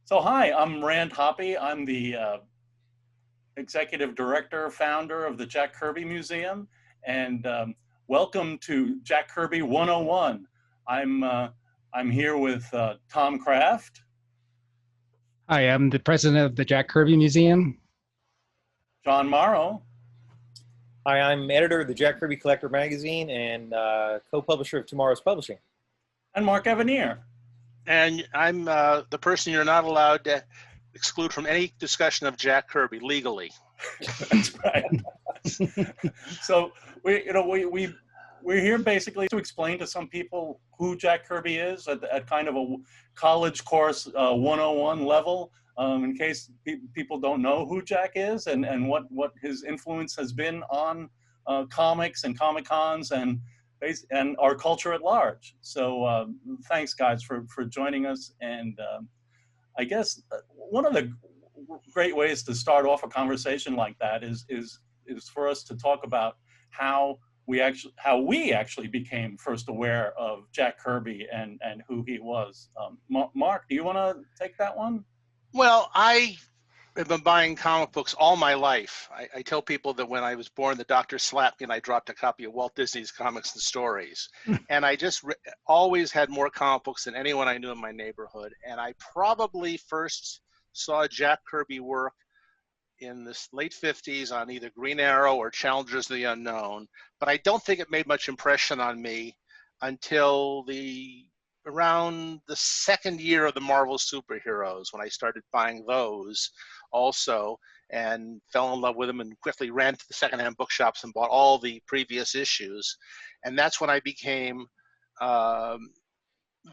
So hi, I'm Rand Hoppe. I'm the executive director, founder of the Jack Kirby Museum, and welcome to Jack Kirby 101. I'm here with Tom Kraft, Hi, I'm the president of the Jack Kirby Museum. John Morrow, Hi, I'm editor of the Jack Kirby Collector magazine and co-publisher of TwoMorrows Publishing. and Mark Evanier. And I'm the person you're not allowed to exclude from any discussion of Jack Kirby legally. That's right. So we're here basically to explain to some people who Jack Kirby is at kind of a college course 101 level, in case people don't know who Jack is and what his influence has been on comics and Comic Cons and our culture at large. So thanks guys for joining us. And I guess one of the great ways to start off a conversation like that is for us to talk about how we actually became first aware of Jack Kirby and who he was. Mark, do you want to take that one? Well, I have been buying comic books all my life. I tell people that when I was born, the doctor slapped me and I dropped a copy of Walt Disney's Comics and Stories. And I just always had more comic books than anyone I knew in my neighborhood. And I probably first saw Jack Kirby work in the late 50s on either Green Arrow or Challengers of the Unknown. But I don't think it made much impression on me until around the second year of the Marvel superheroes, when I started buying those also and fell in love with them and quickly ran to the secondhand bookshops and bought all the previous issues. And that's when I became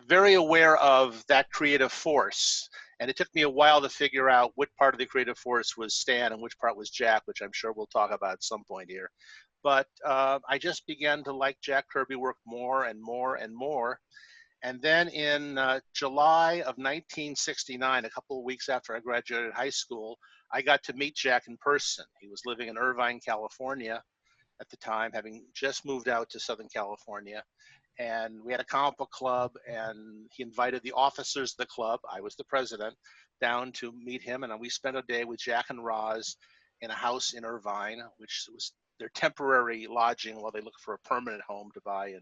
very aware of that creative force. And it took me a while to figure out what part of the creative force was Stan and which part was Jack, which I'm sure we'll talk about at some point here. But I just began to like Jack Kirby work more and more and more. And then in July of 1969, a couple of weeks after I graduated high school, I got to meet Jack in person. He was living in Irvine, California at the time, having just moved out to Southern California. And we had a comic book club, and he invited the officers of the club, I was the president, down to meet him. And we spent a day with Jack and Roz in a house in Irvine, which was their temporary lodging while they looked for a permanent home to buy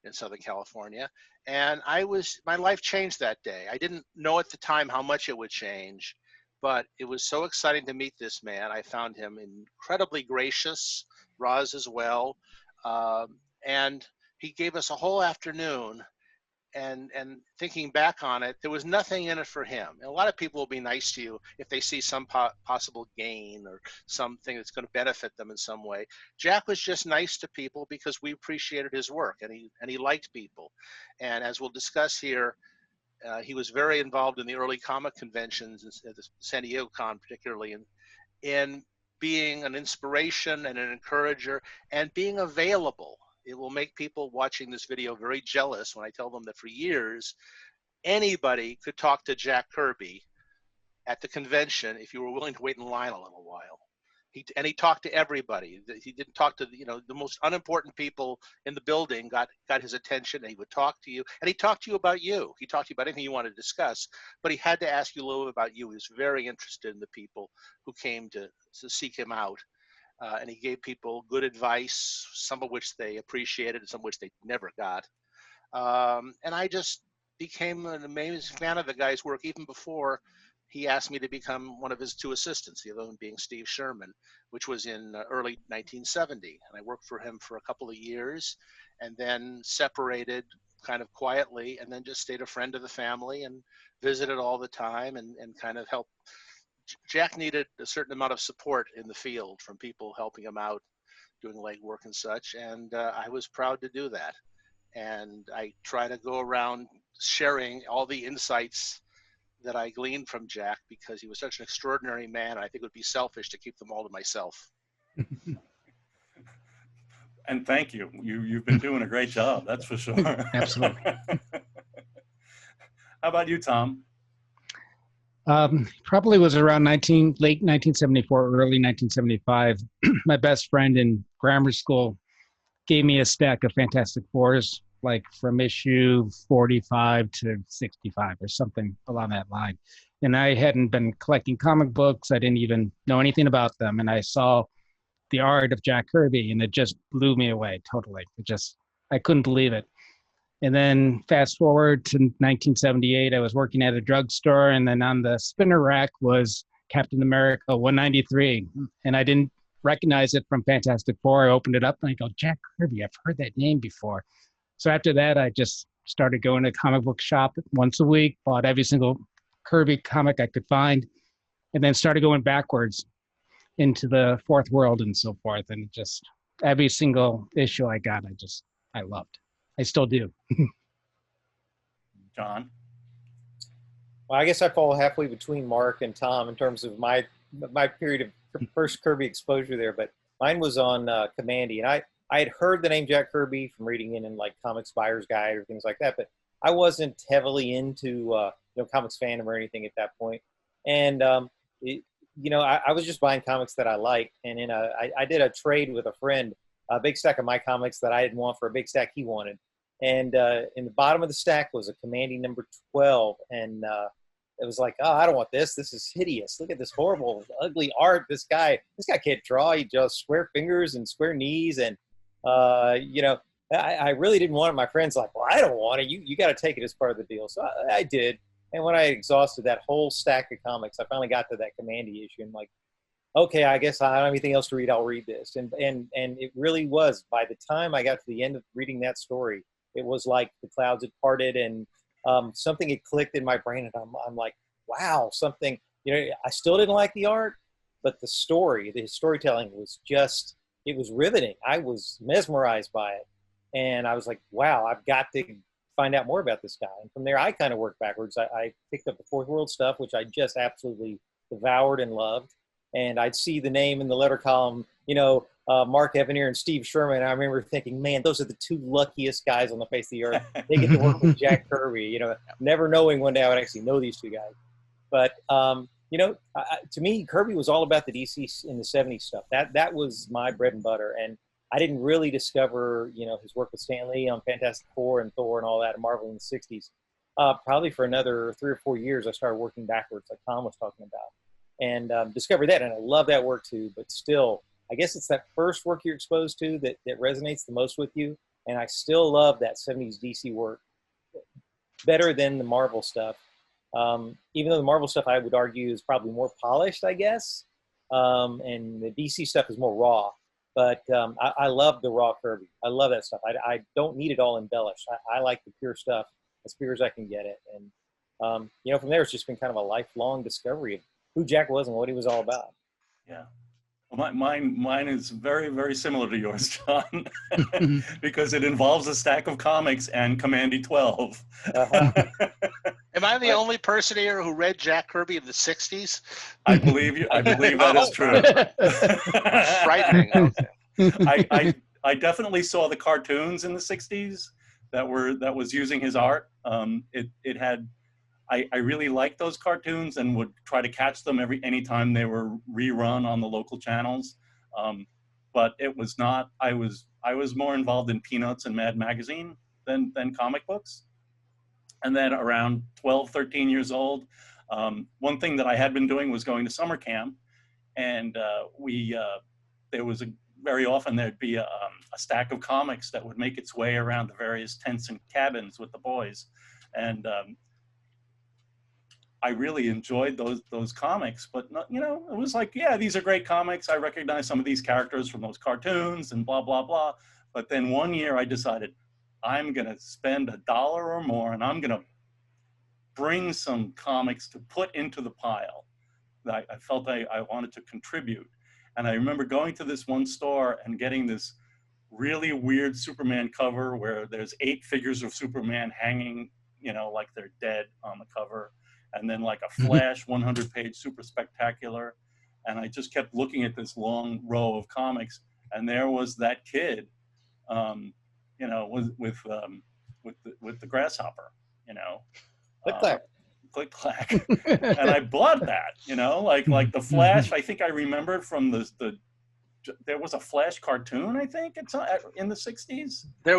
in Southern California. And my life changed that day. I didn't know at the time how much it would change, but it was so exciting to meet this man. I found him incredibly gracious, Roz as well. And he gave us a whole afternoon, and thinking back on it, there was nothing in it for him. And a lot of people will be nice to you if they see some possible gain or something that's going to benefit them in some way. Jack was just nice to people because we appreciated his work, and he liked people. And as we'll discuss here, he was very involved in the early comic conventions, at the San Diego Con particularly, in being an inspiration and an encourager and being available. It will make people watching this video very jealous when I tell them that for years, anybody could talk to Jack Kirby at the convention if you were willing to wait in line a little while. He talked to everybody. He didn't talk to the most unimportant people in the building got his attention, and he would talk to you. And he talked to you about you. He talked to you about anything you wanted to discuss, but he had to ask you a little bit about you. He was very interested in the people who came to seek him out. And he gave people good advice, some of which they appreciated and some of which they never got. And I just became an amazing fan of the guy's work even before he asked me to become one of his two assistants, the other one being Steve Sherman, which was in early 1970. And I worked for him for a couple of years and then separated kind of quietly and then just stayed a friend of the family and visited all the time and kind of helped. Jack needed a certain amount of support in the field from people helping him out, doing legwork and such, and I was proud to do that. And I try to go around sharing all the insights that I gleaned from Jack because he was such an extraordinary man, and I think it would be selfish to keep them all to myself. And thank you. You've been doing a great job, that's for sure. Absolutely. How about you, Tom? Probably was around late 1974, early 1975. My best friend in grammar school gave me a stack of Fantastic Fours like from issue 45 to 65 or something along that line. And I hadn't been collecting comic books. I didn't even know anything about them. And I saw the art of Jack Kirby, and it just blew me away totally. I couldn't believe it. And then fast forward to 1978, I was working at a drugstore, and then on the spinner rack was Captain America 193. And I didn't recognize it from Fantastic Four. I opened it up and I go, Jack Kirby, I've heard that name before. So after that, I just started going to comic book shop once a week, bought every single Kirby comic I could find, and then started going backwards into the Fourth World and so forth. And just every single issue I got, I loved. I still do. John? Well, I guess I fall halfway between Mark and Tom in terms of my period of first Kirby exposure there, but mine was on Commandy, and I had heard the name Jack Kirby from reading in like Comics Buyer's Guide or things like that, but I wasn't heavily into comics fandom or anything at that point. And I was just buying comics that I liked, and I did a trade with a friend, a big stack of my comics that I didn't want for a big stack he wanted. And in the bottom of the stack was a Commandy number 12, and it was like, oh, I don't want this. This is hideous. Look at this horrible, ugly art. This guy can't draw. He draws square fingers and square knees, and I really didn't want it. My friend's like, well, I don't want it. You got to take it as part of the deal. So I did. And when I exhausted that whole stack of comics, I finally got to that Commandy issue, and like, okay, I guess I don't have anything else to read. I'll read this. And it really was. By the time I got to the end of reading that story, it was like the clouds had parted, and something had clicked in my brain, and I'm like, wow, something. I still didn't like the art, but the storytelling was just, it was riveting. I was mesmerized by it, and I was like, wow, I've got to find out more about this guy. And from there, I kind of worked backwards. I picked up the Fourth World stuff, which I just absolutely devoured and loved. And I'd see the name in the letter column, Mark Evanier and Steve Sherman. And I remember thinking, man, those are the two luckiest guys on the face of the earth. They get to work with Jack Kirby, never knowing one day I would actually know these two guys. But, to me, Kirby was all about the DC in the 70s stuff. That was my bread and butter. And I didn't really discover, his work with Stan Lee on Fantastic Four and Thor and all that and Marvel in the 60s. Probably for another 3 or 4 years, I started working backwards, like Tom was talking about. And discovered that, and I love that work too. But still, I guess it's that first work you're exposed to that resonates the most with you. And I still love that 70s DC work better than the Marvel stuff. Even though the Marvel stuff, I would argue, is probably more polished, I guess. And the DC stuff is more raw. But I love the raw Kirby. I love that stuff. I don't need it all embellished. I like the pure stuff as pure as I can get it. And, from there, it's just been kind of a lifelong discovery of who Jack was and what he was all about. Yeah. Well, mine is very, very similar to yours, John, because it involves a stack of comics and Commandy 12. Uh-huh. Am I the only person here who read Jack Kirby in the 60s? I believe you. I believe that is true. Frightening. Okay. I definitely saw the cartoons in the 60s that was using his art. It had. I really liked those cartoons and would try to catch them anytime they were rerun on the local channels. But it was not. I was more involved in Peanuts and Mad Magazine than comic books. And then around 12, 13 years old, one thing that I had been doing was going to summer camp, and very often there'd be a stack of comics that would make its way around the various tents and cabins with the boys, and I really enjoyed those comics. But it was like, yeah, these are great comics. I recognize some of these characters from those cartoons and blah blah blah. But then one year I decided, I'm going to spend $1 or more, and I'm going to bring some comics to put into the pile that I felt I wanted to contribute. And I remember going to this one store and getting this really weird Superman cover where there's 8 figures of Superman hanging, like they're dead on the cover. And then like a Flash 100-page super spectacular. And I just kept looking at this long row of comics, and there was that kid, with the grasshopper, Click clack. Click clack. And I bought that, like the Flash. I think I remembered from the there was a Flash cartoon, I think it's in the 60s. There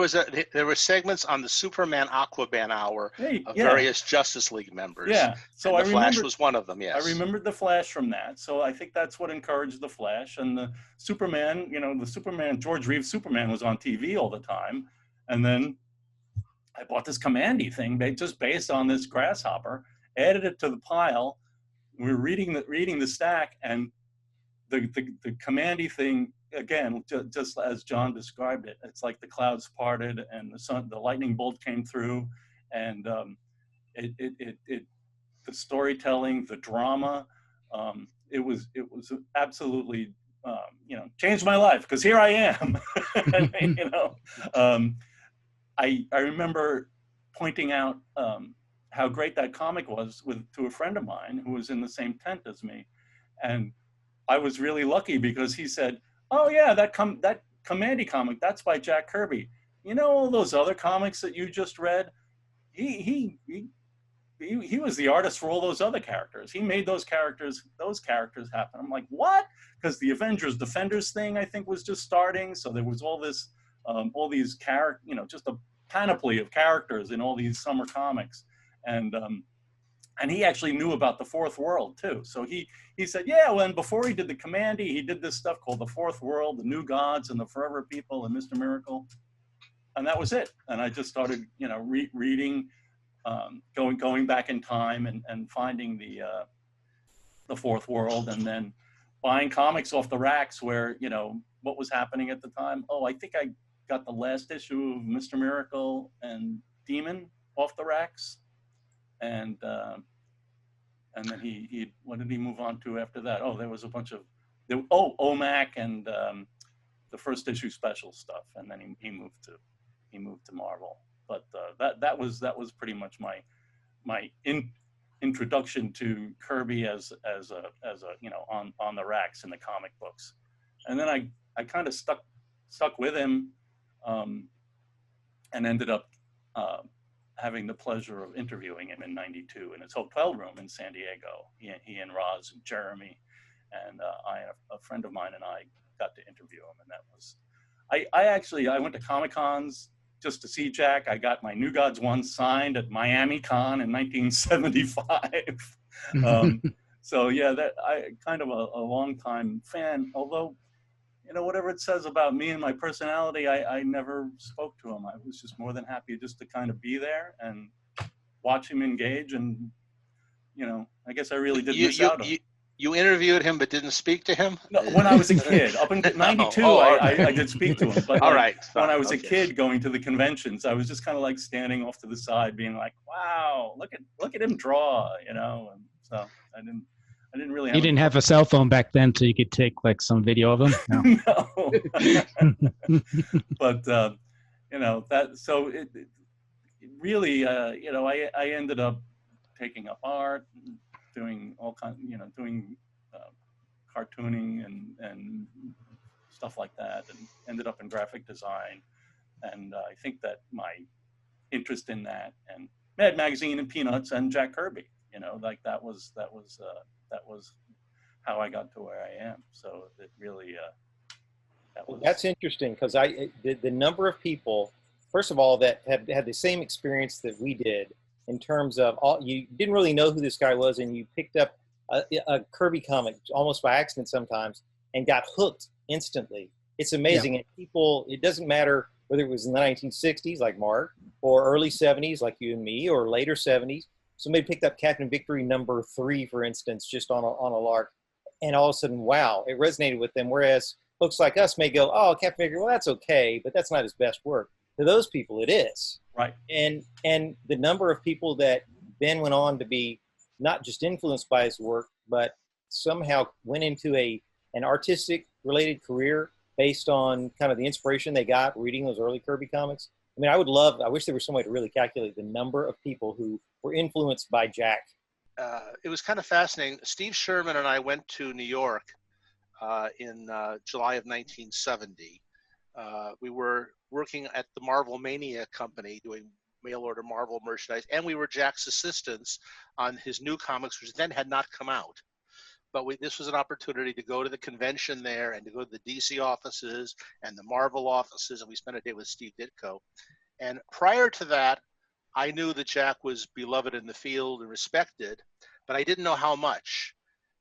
were segments on the Superman Aquaman hour of various Justice League members. Yeah, so and the Flash was one of them. Yes, I remembered the Flash from that. So I think that's what encouraged the Flash. And the Superman, the Superman, George Reeves Superman was on TV all the time. And then I bought this Commandy thing just based on this Grasshopper, added it to the pile. We were reading the stack, and the Commandy thing, again, just as John described it, it's like the clouds parted and the lightning bolt came through, and the storytelling, the drama, it was absolutely changed my life, because here I am. I remember pointing out how great that comic was to a friend of mine who was in the same tent as me, and I was really lucky because he said, "Oh yeah, that Commandy comic, that's by Jack Kirby. All those other comics that you just read, he was the artist for all those other characters. He made those characters happen." I'm like, "What?" Because the Avengers Defenders thing, I think, was just starting, so there was all this all these just a panoply of characters in all these summer comics, and he actually knew about the Fourth World too. So he said, yeah, well, and before he did the Commandy, he did this stuff called the Fourth World, the New Gods and the Forever People and Mr. Miracle. And that was it. And I just started, reading, going back in time and finding the Fourth World, and then buying comics off the racks where, what was happening at the time. Oh, I think I got the last issue of Mr. Miracle and Demon off the racks. And then he what did he move on to after that? Oh, there was a bunch of OMAC and the first issue special stuff, and then he moved to Marvel. But that was pretty much my introduction to Kirby as a on the racks in the comic books. And then I kind of stuck with him, and ended up having the pleasure of interviewing him in '92 in his hotel room in San Diego. He and Roz and Jeremy and a friend of mine and I got to interview him, and that was I went to Comic-Cons just to see Jack. I got my New Gods 1 signed at Miami Con in 1975. So yeah, that I kind of a long time fan, although whatever it says about me and my personality, I never spoke to him. I was just more than happy just to kind of be there and watch him engage. And, I guess I really did miss out on him. You interviewed him but didn't speak to him? No, when I was a kid. Up until '92, I did speak to him. But all right. When I was a kid going to the conventions, I was just kind of like standing off to the side being like, wow, look at him draw, And so I didn't really have. You didn't have a cell phone back then, so you could take like some video of him. No. No. But that. So it really, I ended up taking up art, doing all kinds, doing cartooning and stuff like that, and ended up in graphic design. And I think that my interest in that and Mad Magazine and Peanuts and Jack Kirby, that was how I got to where I am. So it really, That's interesting, because the number of people, first of all, that have had the same experience that we did in terms of you didn't really know who this guy was, and you picked up a Kirby comic almost by accident sometimes and got hooked instantly. It's amazing. Yeah. And people, it doesn't matter whether it was in the 1960s like Mark, or early 70s like you and me, or later 70s. Somebody picked up Captain Victory #3, for instance, just on a lark, and all of a sudden, wow, it resonated with them. Whereas folks like us may go, oh, Captain Victory, well, that's okay, but that's not his best work. To those people, it is. Right. And the number of people that then went on to be not just influenced by his work, but somehow went into an artistic related career based on kind of the inspiration they got reading those early Kirby comics. I mean, I wish there was some way to really calculate the number of people who were influenced by Jack. It was kind of fascinating. Steve Sherman and I went to New York in July of 1970. We were working at the Marvel Mania company doing mail order Marvel merchandise, and we were Jack's assistants on his new comics, which then had not come out. but this was an opportunity to go to the convention there and to go to the DC offices and the Marvel offices, and we spent a day with Steve Ditko. And prior to that, I knew that Jack was beloved in the field and respected, but I didn't know how much.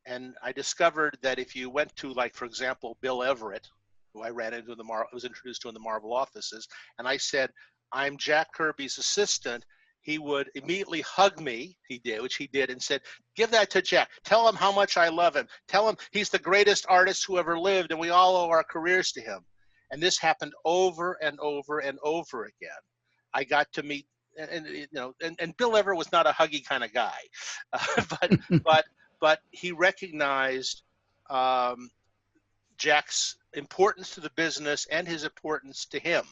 And I discovered that if you went to, like, for example, Bill Everett, who I ran into was introduced to in the Marvel offices, and I said, I'm Jack Kirby's assistant, he would immediately hug me, which he did, and said, give that to Jack. Tell him how much I love him. Tell him he's the greatest artist who ever lived, and we all owe our careers to him. And this happened over and over and over again. I got to meet, and Bill Everett was not a huggy kind of guy, but he recognized Jack's importance to the business and his importance to him.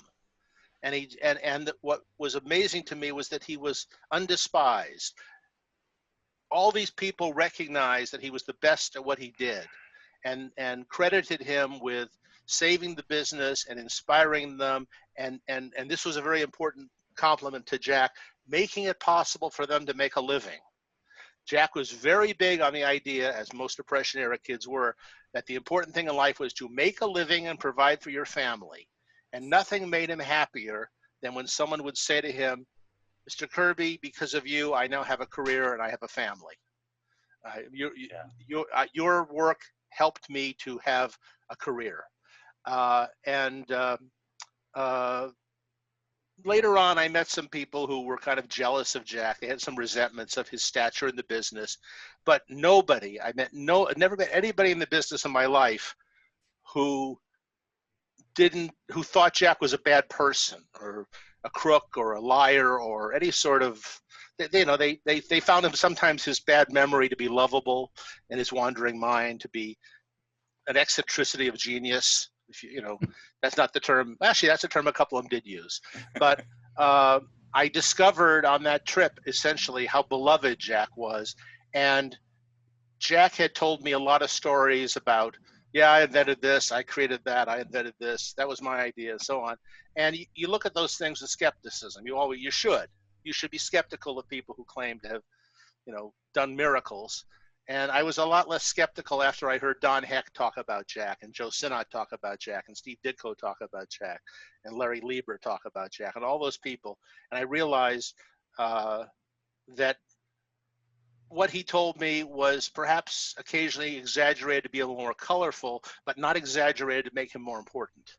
And what was amazing to me was that he was undespised. All these people recognized that he was the best at what he did, and credited him with saving the business and inspiring them. And this was a very important compliment to Jack, making it possible for them to make a living. Jack was very big on the idea, as most Depression era kids were, that the important thing in life was to make a living and provide for your family. And nothing made him happier than when someone would say to him, Mr. Kirby, because of you, I now have a career and I have a family. Your work helped me to have a career. Later on, I met some people who were kind of jealous of Jack. They had some resentments of his stature in the business, but never met anybody in the business in my life who thought Jack was a bad person or a crook or a liar or any sort of, they found him, sometimes his bad memory to be lovable and his wandering mind to be an eccentricity of genius. That's not the term. Actually, that's a term a couple of them did use. But I discovered on that trip essentially how beloved Jack was. And Jack had told me a lot of stories about, I invented this, I created that, I invented this, that was my idea, and so on. And you look at those things with skepticism. You should be skeptical of people who claim to have, done miracles. And I was a lot less skeptical after I heard Don Heck talk about Jack, and Joe Sinnott talk about Jack, and Steve Ditko talk about Jack, and Larry Lieber talk about Jack, and all those people. And I realized that what he told me was perhaps occasionally exaggerated to be a little more colorful, but not exaggerated to make him more important,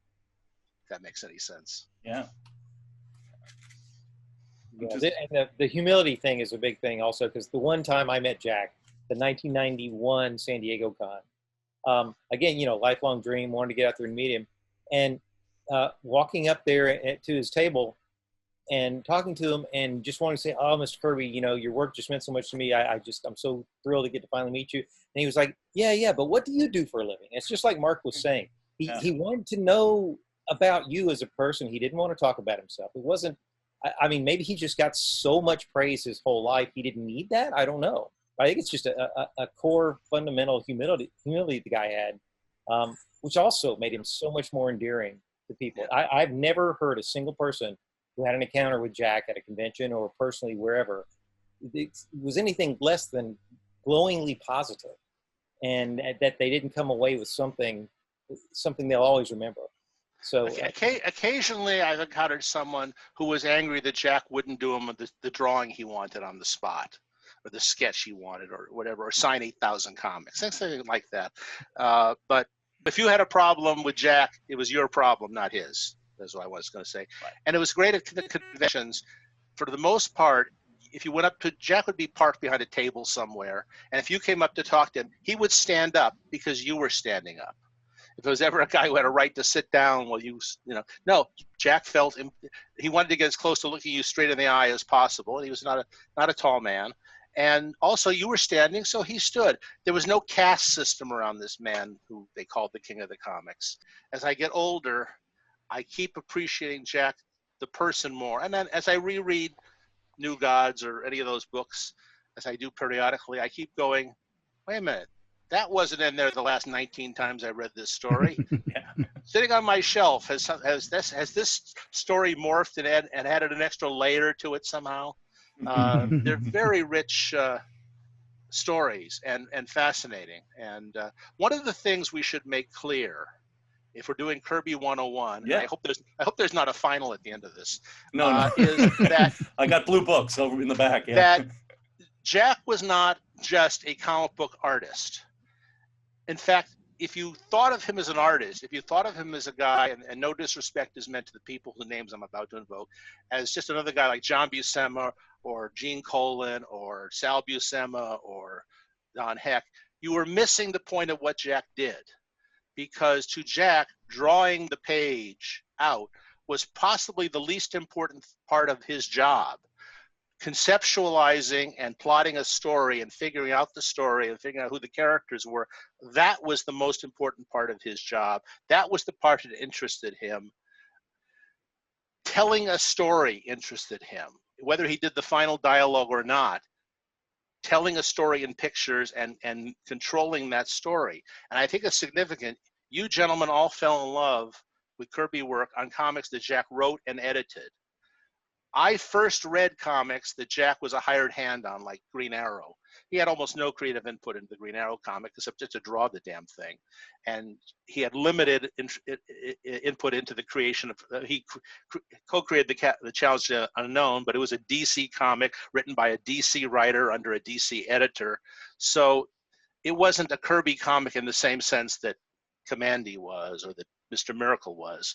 if that makes any sense. Yeah. And the humility thing is a big thing also, because the one time I met Jack, the 1991 San Diego Con, again, lifelong dream, wanted to get out there and meet him. And walking up there to his table and talking to him and just wanting to say, oh, Mr. Kirby, your work just meant so much to me. I'm so thrilled to get to finally meet you. And he was like, yeah, but what do you do for a living? It's just like Mark was saying. He wanted to know about you as a person. He didn't want to talk about himself. It wasn't, maybe he just got so much praise his whole life. He didn't need that. I don't know. I think it's just a core fundamental humility the guy had, which also made him so much more endearing to people. I've never heard a single person who had an encounter with Jack at a convention or personally wherever it was anything less than glowingly positive, and that they didn't come away with something they'll always remember. So occasionally I've encountered someone who was angry that Jack wouldn't do him the drawing he wanted on the spot, or the sketch he wanted, or whatever, or sign 8,000 comics, something like that. But if you had a problem with Jack, it was your problem, not his. That's what I was going to say. Right. And it was great at the conventions. For the most part, if you went up to Jack, would be parked behind a table somewhere, and if you came up to talk to him, he would stand up because you were standing up. If there was ever a guy who had a right to sit down, no, Jack felt he wanted to get as close to looking you straight in the eye as possible. And he was not a tall man. And also you were standing, so he stood. There was no caste system around this man who they called the king of the comics. As I get older, I keep appreciating Jack, the person, more. And then as I reread New Gods or any of those books, as I do periodically, I keep going, wait a minute, that wasn't in there the last 19 times I read this story. Yeah. Sitting on my shelf, has this story morphed and added an extra layer to it somehow? They're very rich stories and fascinating. And one of the things we should make clear, if we're doing Kirby 101, Yeah. and I hope there's not a final at the end of this. No. Is that I got blue books over in the back. Yeah. that Jack was not just a comic book artist. In fact, if you thought of him as an artist, if you thought of him as a guy, and no disrespect is meant to the people whose names I'm about to invoke, as just another guy like John Buscema or Gene Colan or Sal Buscema or Don Heck, you were missing the point of what Jack did. Because to Jack, drawing the page out was possibly the least important part of his job. Conceptualizing and plotting a story and figuring out the story and figuring out who the characters were, that was the most important part of his job. That was the part that interested him. Telling a story interested him, whether he did the final dialogue or not. Telling a story in pictures and controlling that story. And I think it's significant. You gentlemen all fell in love with Kirby work on comics that Jack wrote and edited. I first read comics that Jack was a hired hand on, like Green Arrow. He had almost no creative input into the Green Arrow comic except just to draw the damn thing. And he had limited input into the creation of, he co-created the Challenge to Unknown, but it was a DC comic written by a DC writer under a DC editor. So it wasn't a Kirby comic in the same sense that Commandy was or that Mr. Miracle was.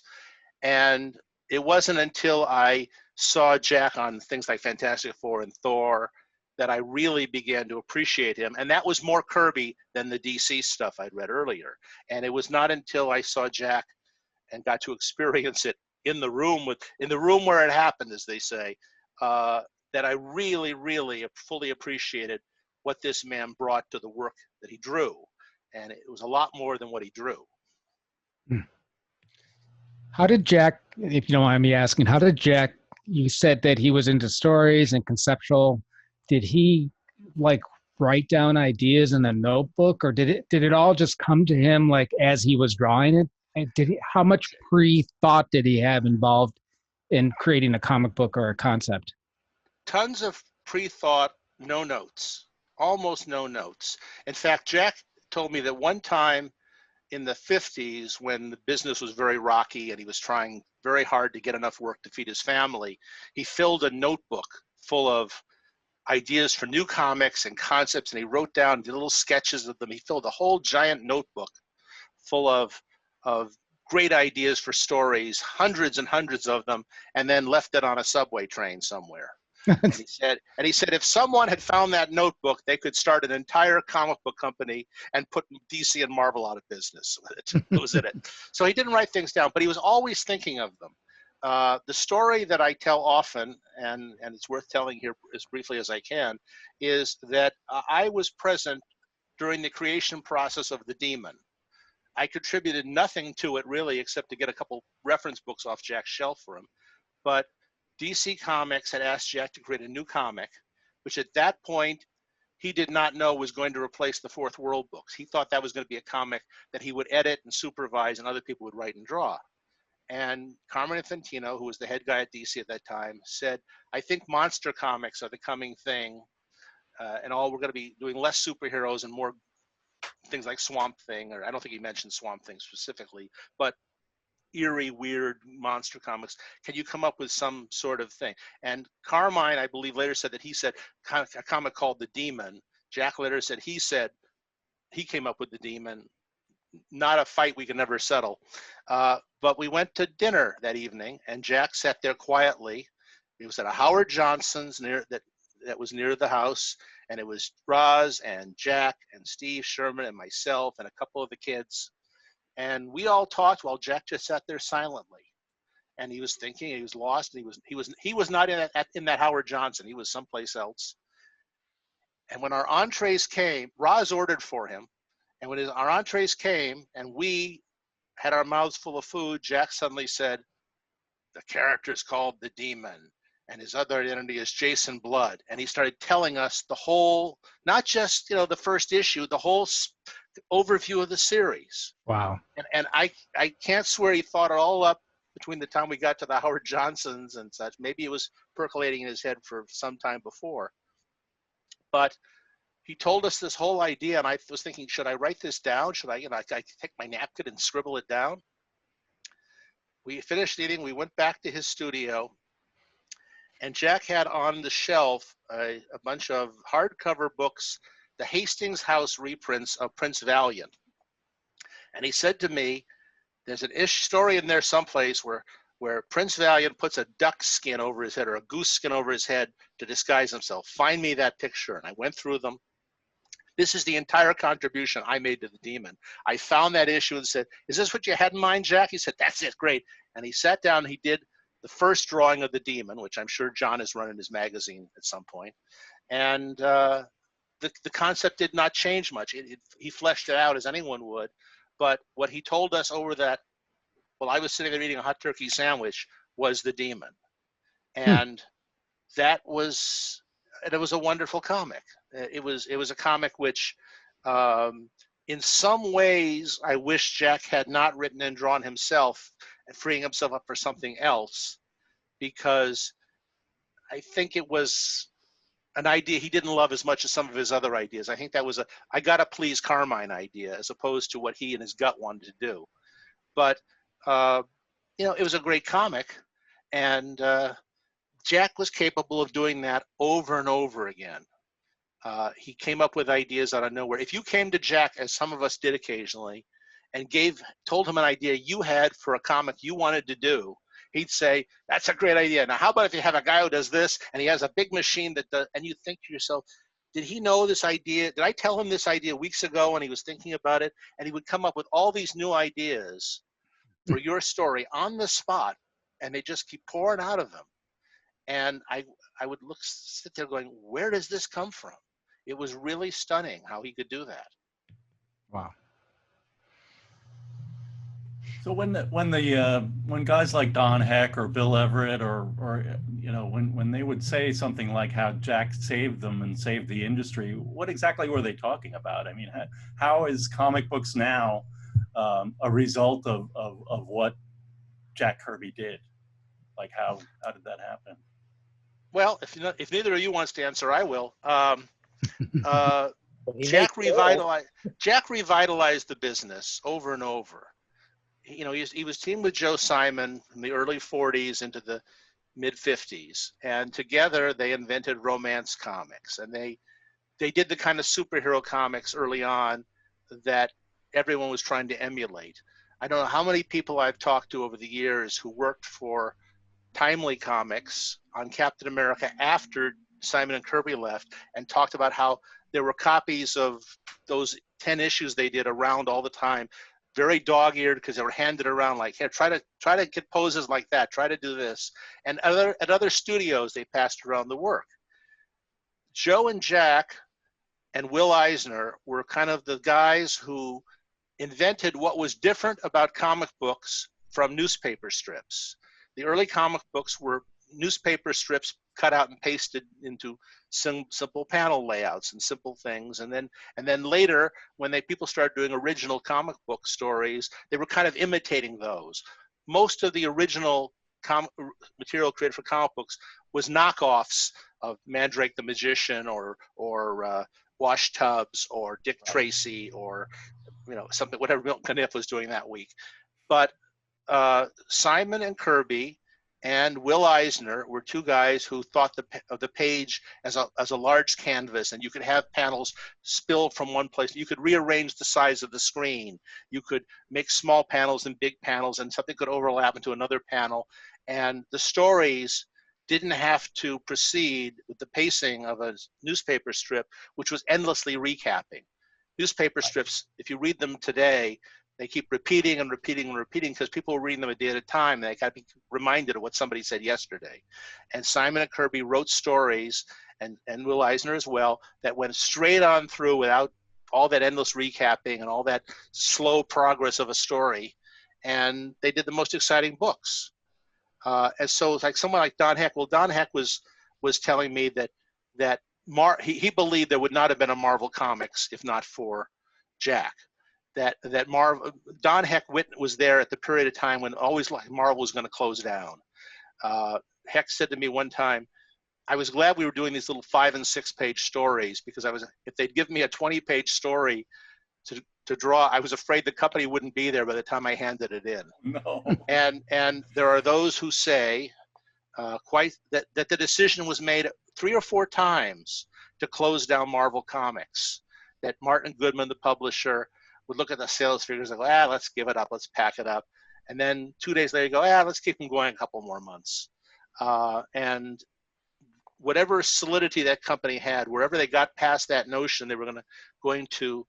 And it wasn't until I saw Jack on things like Fantastic Four and Thor that I really began to appreciate him. And that was more Kirby than the DC stuff I'd read earlier. And it was not until I saw Jack and got to experience it in the room where it happened, as they say, that I really, really fully appreciated what this man brought to the work that he drew. And it was a lot more than what he drew. How did Jack, if you don't mind me asking, how did Jack, you said that he was into stories and conceptual, did he like write down ideas in a notebook, or did it all just come to him like as he was drawing it? And how much pre-thought did he have involved in creating a comic book or a concept? Tons of pre-thought, no notes, almost no notes. In fact, Jack told me that one time in the 50s, when the business was very rocky and he was trying very hard to get enough work to feed his family, he filled a notebook full of ideas for new comics and concepts, and he wrote down the little sketches of them. He filled a whole giant notebook full of great ideas for stories, hundreds and hundreds of them, and then left it on a subway train somewhere. And he said if someone had found that notebook, they could start an entire comic book company and put DC and Marvel out of business with it. It was in it. So he didn't write things down, but he was always thinking of them. The story that I tell often, and it's worth telling here as briefly as I can, is that I was present during the creation process of The Demon. I contributed nothing to it really, except to get a couple reference books off Jack's shelf for him. But DC Comics had asked Jack to create a new comic, which at that point he did not know was going to replace the Fourth World books. He thought that was going to be a comic that he would edit and supervise and other people would write and draw. And Carmine Infantino, who was the head guy at DC at that time, said, I think monster comics are the coming thing, and all we're going to be doing less superheroes and more things like Swamp Thing, or I don't think he mentioned Swamp Thing specifically, but eerie, weird monster comics. Can you come up with some sort of thing? And Carmine, I believe, later said that he said a comic called The Demon. Jack later said he came up with The Demon. Not a fight we can never settle. But we went to dinner that evening, and Jack sat there quietly. It was at a Howard Johnson's that was near the house, and it was Roz and Jack and Steve Sherman and myself and a couple of the kids. And we all talked while Jack just sat there silently. And he was thinking, he was lost, and he was not in that Howard Johnson. He was someplace else. And when our entrees came, Roz ordered for him. And when our entrees came and we had our mouths full of food, Jack suddenly said, the character's called The Demon, and his other identity is Jason Blood. And he started telling us the whole, not just, the first issue, the whole overview of the series. Wow. And I can't swear he thought it all up between the time we got to the Howard Johnsons and such. Maybe it was percolating in his head for some time before. But he told us this whole idea, and I was thinking, should I write this down? Should I I take my napkin and scribble it down? We finished eating. We went back to his studio, and Jack had on the shelf a bunch of hardcover books, the Hastings House reprints of Prince Valiant. And he said to me, there's an story in there someplace where Prince Valiant puts a duck skin over his head or a goose skin over his head to disguise himself. Find me that picture. And I went through them. This is the entire contribution I made to the Demon. I found that issue and said, is this what you had in mind, Jack? He said, that's it, great. And he sat down and he did the first drawing of the Demon, which I'm sure John has run in his magazine at some point. And the concept did not change much. He fleshed it out as anyone would. But what he told us over that, while I was sitting there eating a hot turkey sandwich, was the Demon. And it was a wonderful comic. It was a comic which, in some ways, I wish Jack had not written and drawn himself, and freeing himself up for something else, because I think it was an idea he didn't love as much as some of his other ideas. I think that was a I gotta please Carmine idea, as opposed to what he in his gut wanted to do. But it was a great comic, and Jack was capable of doing that over and over again. He came up with ideas out of nowhere. If you came to Jack, as some of us did occasionally, and told him an idea you had for a comic you wanted to do, he'd say, that's a great idea. Now, how about if you have a guy who does this, and he has a big machine that does, and you think to yourself, did he know this idea? Did I tell him this idea weeks ago and he was thinking about it? And he would come up with all these new ideas for your story on the spot, and they just keep pouring out of him. And I would sit there going, where does this come from? It was really stunning how he could do that. Wow. So when guys like Don Heck or Bill Everett or when they would say something like how Jack saved them and saved the industry, what exactly were they talking about? I mean, how is comic books now a result of what Jack Kirby did? Like how did that happen? Well, if neither of you wants to answer, I will. Jack revitalized the business over and over. He was teamed with Joe Simon in the early 40s into the mid 50s, and together they invented romance comics, and they did the kind of superhero comics early on that everyone was trying to emulate. I don't know how many people I've talked to over the years who worked for Timely Comics on Captain America after Simon and Kirby left, and talked about how there were copies of those 10 issues they did around all the time, very dog-eared because they were handed around like, here, try to get poses like that, try to do this. And at other studios, they passed around the work. Joe and Jack and Will Eisner were kind of the guys who invented what was different about comic books from newspaper strips. The early comic books were newspaper strips cut out and pasted into simple panel layouts and simple things, and then later, when people started doing original comic book stories, they were kind of imitating those. Most of the original material created for comic books was knockoffs of Mandrake the Magician or Wash Tubbs or Dick Tracy or something, whatever Milton Caniff was doing that week. But Simon and Kirby and Will Eisner were two guys who thought of the page as a large canvas, and you could have panels spill from one place. You could rearrange the size of the screen. You could make small panels and big panels, and something could overlap into another panel. And the stories didn't have to proceed with the pacing of a newspaper strip, which was endlessly recapping. Newspaper strips, if you read them today, they keep repeating and repeating and repeating because people are reading them a day at a time. They got to be reminded of what somebody said yesterday. And Simon and Kirby wrote stories, and Will Eisner as well, that went straight on through without all that endless recapping and all that slow progress of a story. And they did the most exciting books. And so it's like someone like Don Heck. Well, Don Heck was telling me that he believed there would not have been a Marvel Comics if not for Jack. Don Heck was there at the period of time when always like Marvel was going to close down. Heck said to me one time, I was glad we were doing these little 5- and 6-page stories, because if they'd give me a 20-page story to draw, I was afraid the company wouldn't be there by the time I handed it in. No. And there are those who say that the decision was made 3 or 4 times to close down Marvel Comics. That Martin Goodman, the publisher, would look at the sales figures and go, let's give it up, let's pack it up. And then 2 days later, go, let's keep them going a couple more months. And whatever solidity that company had, wherever they got past that notion, they were going to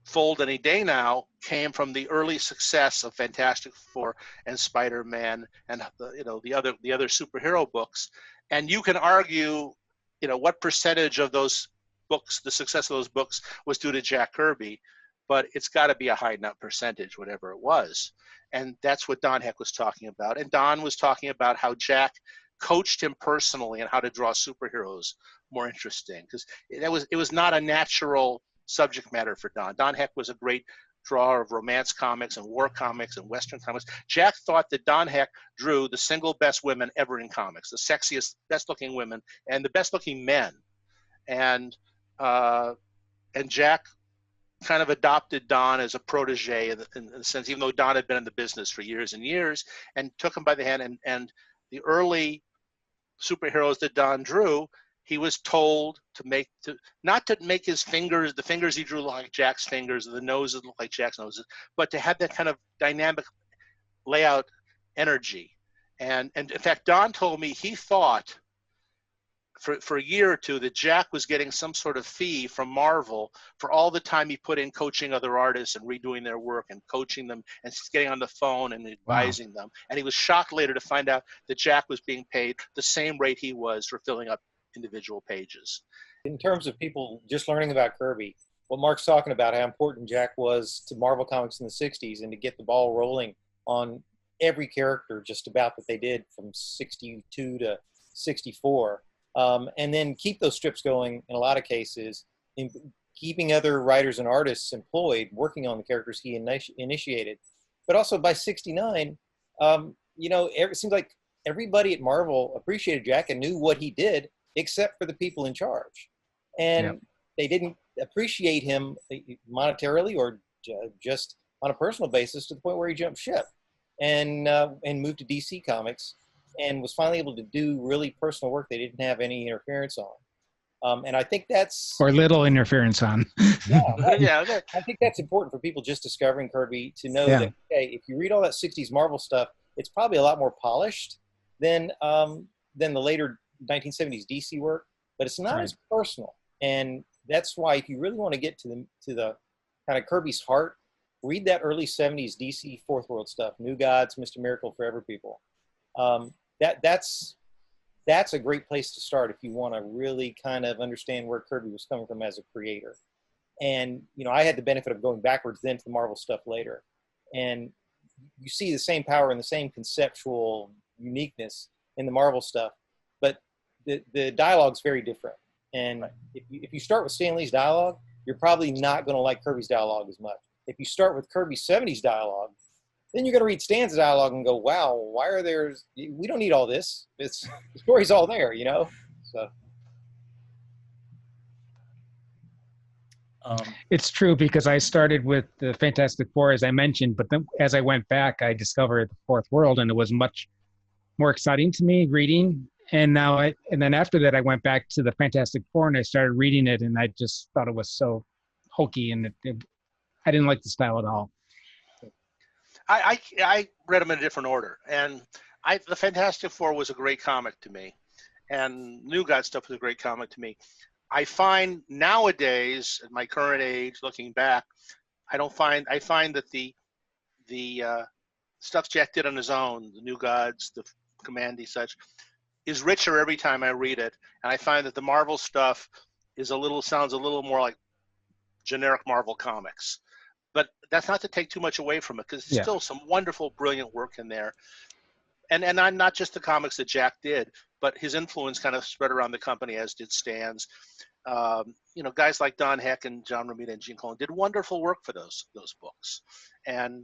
fold any day now, came from the early success of Fantastic Four and Spider-Man and the other superhero books. And you can argue, what percentage of those books, the success of those books, was due to Jack Kirby, but it's got to be a high enough percentage, whatever it was. And that's what Don Heck was talking about. And Don was talking about how Jack coached him personally on how to draw superheroes more interesting, because it was not a natural subject matter for Don. Don Heck was a great drawer of romance comics and war comics and Western comics. Jack thought that Don Heck drew the single best women ever in comics, the sexiest, best looking women and the best looking men. And Jack kind of adopted Don as a protege in the sense, even though Don had been in the business for years and years, and took him by the hand. And the early superheroes that Don drew, he was told not to make his fingers, the fingers he drew look like Jack's fingers, the noses look like Jack's noses, but to have that kind of dynamic layout energy. And in fact, Don told me he thought for a year or two that Jack was getting some sort of fee from Marvel for all the time he put in coaching other artists and redoing their work and coaching them and getting on the phone and advising them. And he was shocked later to find out that Jack was being paid the same rate he was for filling up individual pages. In terms of people just learning about Kirby, what Mark's talking about, how important Jack was to Marvel Comics in the 60s and to get the ball rolling on every character just about that they did from 62 to 64. And then keep those strips going in a lot of cases, in keeping other writers and artists employed, working on the characters he initiated. But also by 69, it seems like everybody at Marvel appreciated Jack and knew what he did, except for the people in charge. And they didn't appreciate him monetarily or just on a personal basis, to the point where he jumped ship and moved to DC Comics, and was finally able to do really personal work they didn't have any interference on. And I think that's... Or little interference on. I think that's important for people just discovering Kirby to know that, okay, if you read all that 60s Marvel stuff, it's probably a lot more polished than the later 1970s DC work, but it's not as personal. And that's why if you really want to get to the kind of Kirby's heart, read that early 70s DC Fourth World stuff, New Gods, Mr. Miracle, Forever People. That's a great place to start if you want to really kind of understand where Kirby was coming from as a creator. And, I had the benefit of going backwards then to the Marvel stuff later. And you see the same power and the same conceptual uniqueness in the Marvel stuff, but the dialogue's very different. And if you start with Stan Lee's dialogue, you're probably not going to like Kirby's dialogue as much. If you start with Kirby's 70s dialogue, then you're going to read Stan's dialogue and go, wow, why are there, we don't need all this. The story's all there, So. It's true, because I started with the Fantastic Four, as I mentioned, but then as I went back, I discovered the Fourth World, and it was much more exciting to me reading. And then after that, I went back to the Fantastic Four and I started reading it, and I just thought it was so hokey, and I didn't like the style at all. I read them in a different order, and the Fantastic Four was a great comic to me, and New God stuff was a great comic to me. I find nowadays, at my current age, looking back, I find that the stuff Jack did on his own, the New Gods, the Commandy, such, is richer every time I read it, and I find that the Marvel stuff sounds a little more like generic Marvel comics. But that's not to take too much away from it, because there's still some wonderful, brilliant work in there. And I'm not just the comics that Jack did, but his influence kind of spread around the company, as did Stan's. Guys like Don Heck and John Romita and Gene Colan did wonderful work for those books. And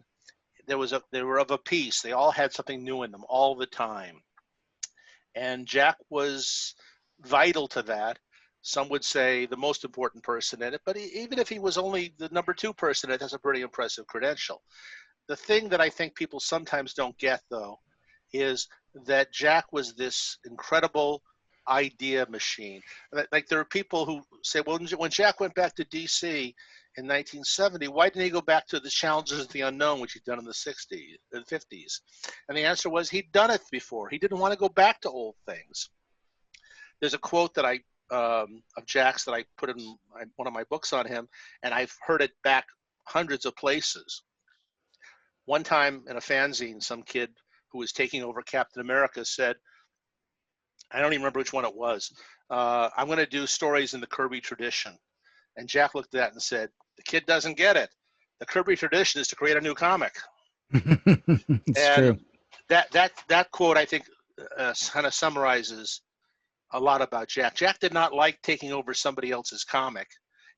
they were of a piece. They all had something new in them all the time. And Jack was vital to that. Some would say the most important person in it, but even if he was only the number 2 person, it has a pretty impressive credential. The thing that I think people sometimes don't get, though, is that Jack was this incredible idea machine. Like, there are people who say, well, when Jack went back to DC in 1970, why didn't he go back to the Challenges of the Unknown, which he'd done in the 60s and 50s? And the answer was he'd done it before. He didn't want to go back to old things. There's a quote that of Jack's that I put in one of my books on him, and I've heard it back hundreds of places. One time in a fanzine, some kid who was taking over Captain America said, I don't even remember which one it was, I'm going to do stories in the Kirby tradition. And Jack looked at that and said, the kid doesn't get it. The Kirby tradition is to create a new comic. It's and true. That quote, I think, kind of summarizes a lot about Jack. Jack did not like taking over somebody else's comic.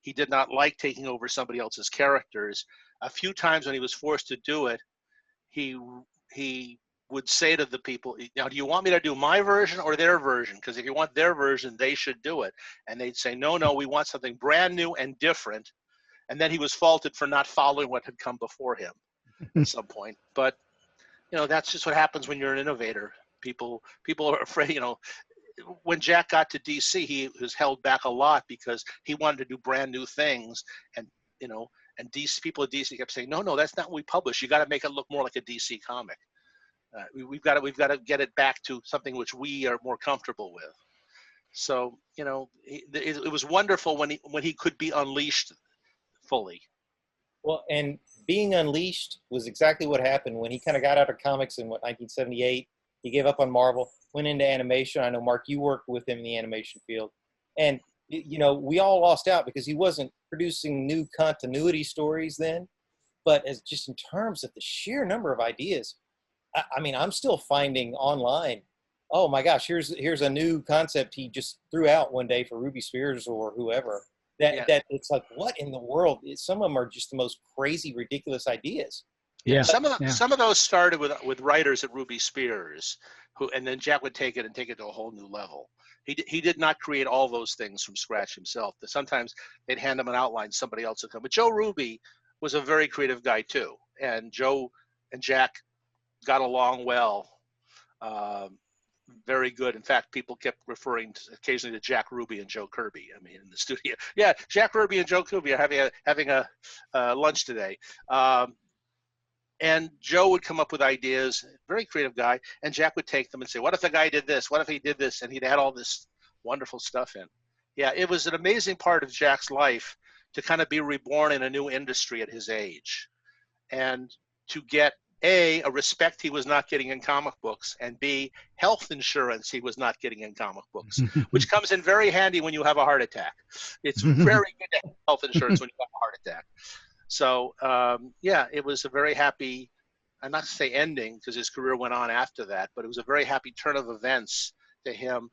He did not like taking over somebody else's characters. A few times when he was forced to do it, he would say to the people, now, do you want me to do my version or their version? Because if you want their version, they should do it. And they'd say, no, we want something brand new and different. And then he was faulted for not following what had come before him at some point. But, that's just what happens when you're an innovator. People are afraid, when Jack got to DC, he was held back a lot because he wanted to do brand new things. And, and DC, people at DC kept saying, no, that's not what we publish. You got to make it look more like a DC comic. We've got to get it back to something which we are more comfortable with. So, it was wonderful when he could be unleashed fully. Well, and being unleashed was exactly what happened when he kind of got out of comics in 1978. He gave up on Marvel, went into animation. I know, Mark, you worked with him in the animation field. And, we all lost out because he wasn't producing new continuity stories then. But as just in terms of the sheer number of ideas, I mean, I'm still finding online, oh my gosh, here's a new concept he just threw out one day for Ruby Spears or whoever. That it's like, what in the world? Some of them are just the most crazy, ridiculous ideas. Yeah. Some of those started with writers at Ruby Spears, and then Jack would take it to a whole new level. He did not create all those things from scratch himself. Sometimes they'd hand him an outline, somebody else would come. But Joe Ruby was a very creative guy too, and Joe and Jack got along well. Very good. In fact, people kept referring occasionally to Jack Ruby and Joe Kirby. I mean, in the studio, yeah, Jack Ruby and Joe Kirby are having a lunch today. And Joe would come up with ideas, very creative guy, and Jack would take them and say, what if the guy did this? What if he did this? And he'd add all this wonderful stuff in. Yeah, it was an amazing part of Jack's life to kind of be reborn in a new industry at his age, and to get A, a respect he was not getting in comic books, and B, health insurance he was not getting in comic books, which comes in very handy when you have a heart attack. It's very good to have health insurance when you have a heart attack. So, yeah, it was a very happy, I'm not to say ending because his career went on after that, but it was a very happy turn of events to him,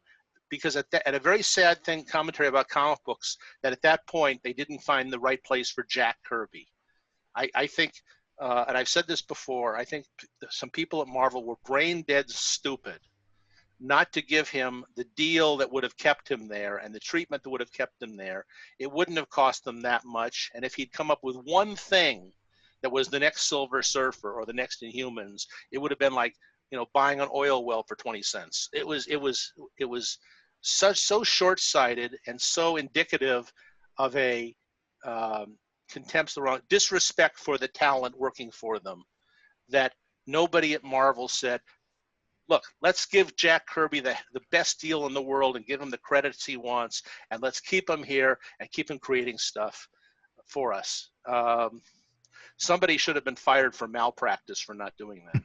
because at a very sad thing, commentary about comic books, that at that point they didn't find the right place for Jack Kirby. I think, and I've said this before, I think some people at Marvel were brain dead stupid not to give him the deal that would have kept him there and the treatment that would have kept him there. It wouldn't have cost them that much. And if he'd come up with one thing that was the next Silver Surfer or the next Inhumans, it would have been like, buying an oil well for 20 cents. It was so short-sighted and so indicative of a disrespect for the talent working for them, that nobody at Marvel said, look, let's give Jack Kirby the best deal in the world and give him the credits he wants, and let's keep him here and keep him creating stuff for us. Somebody should have been fired for malpractice for not doing that.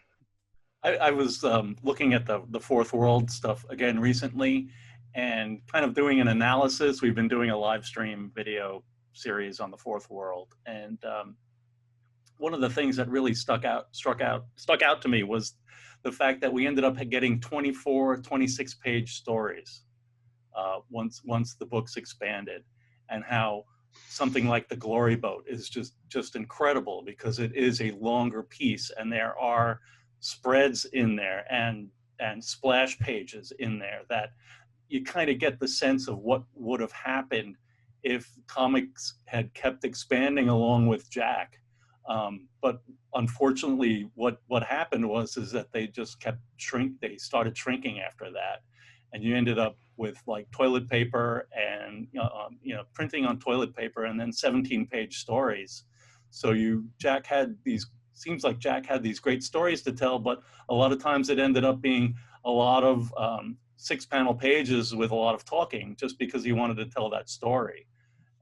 I was looking at the Fourth World stuff again recently and kind of doing an analysis. We've been doing a live stream video series on the Fourth World, and one of the things that really stuck out to me was the fact that we ended up getting 24, 26-page stories once the books expanded, and how something like The Glory Boat is just incredible, because it is a longer piece, and there are spreads in there and splash pages in there that you kind of get the sense of what would have happened if comics had kept expanding along with Jack. But unfortunately, what happened is that they just kept they started shrinking after that, and you ended up with like toilet paper and printing on toilet paper, and then 17-page stories. So Jack had these great stories to tell, but a lot of times it ended up being a lot of 6-panel pages with a lot of talking, just because he wanted to tell that story.